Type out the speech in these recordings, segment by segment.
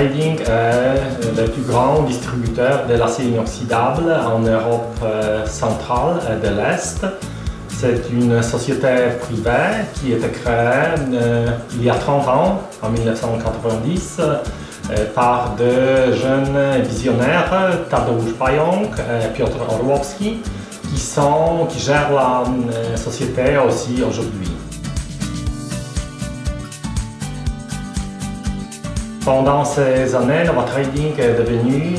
Trading est le plus grand distributeur de l'acier inoxydable en Europe centrale et de l'Est. C'est une société privée qui a été créée il y a 30 ans, en 1990, par deux jeunes visionnaires, Tadeusz Pająk et Piotr Orłowski, qui gèrent la société aussi aujourd'hui. Pendant ces années, Nova Trading est devenu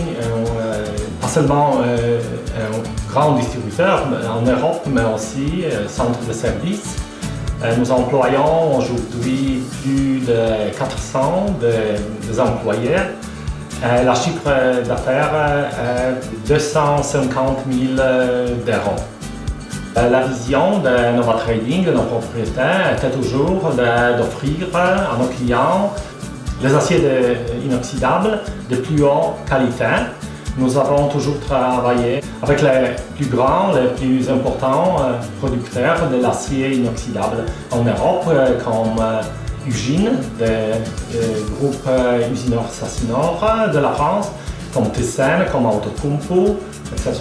pas seulement un grand distributeur en Europe, mais aussi centre de services. Nous employons aujourd'hui plus de 400 des employés. Le chiffre d'affaires est 250 000 €. La vision de Nova Trading, de nos propriétaires, était toujours d'offrir à nos clients les aciers inoxydables de plus haute qualité. Nous avons toujours travaillé avec les plus grands, les plus importants producteurs de l'acier inoxydable en Europe, comme Ugine, le groupe Usinor Sassinor de la France, comme Thyssen, comme Outokumpu, etc.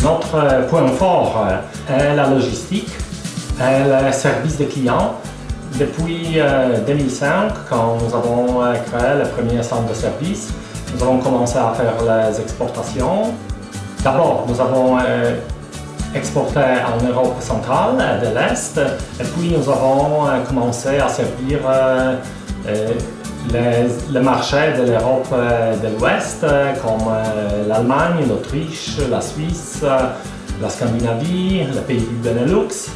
Notre point fort est la logistique et le service des clients. Depuis 2005, quand nous avons créé le premier centre de service, nous avons commencé à faire les exportations. D'abord, nous avons exporté en Europe centrale et de l'Est, et puis nous avons commencé à servir les marchés de l'Europe de l'Ouest, comme l'Allemagne, l'Autriche, la Suisse, la Scandinavie, les pays du Benelux,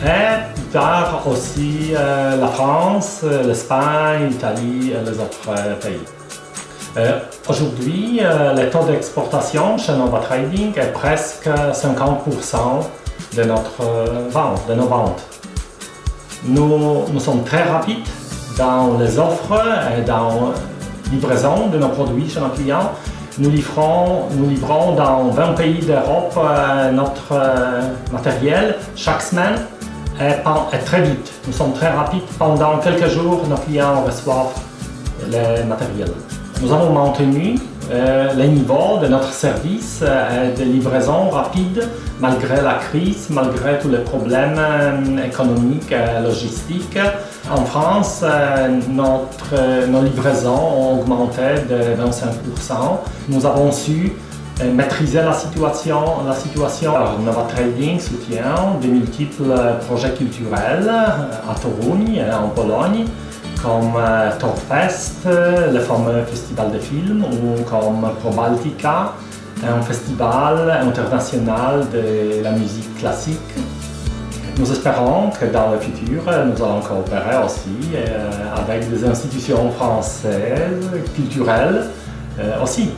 et plus tard aussi la France, l'Espagne, l'Italie et les autres pays. Aujourd'hui, le taux d'exportation chez Nova Trading est presque 50% de nos ventes. Nous sommes très rapides dans les offres et dans la livraison de nos produits chez nos clients. Nous livrons dans 20 pays d'Europe notre matériel chaque semaine et très vite. Nous sommes très rapides. Pendant quelques jours, nos clients reçoivent le matériel. Nous avons maintenu le niveau de notre service de livraison rapide malgré la crise, malgré tous les problèmes économiques et logistiques. En France, nos livraisons ont augmenté de 25%. Nous avons su maîtriser la situation. Nova Trading soutient de multiples projets culturels à Toruń, en Pologne, comme Torfest, le fameux festival de films, ou comme ProBaltica, un festival international de la musique classique. Nous espérons que dans le futur, nous allons coopérer aussi avec des institutions françaises, culturelles aussi.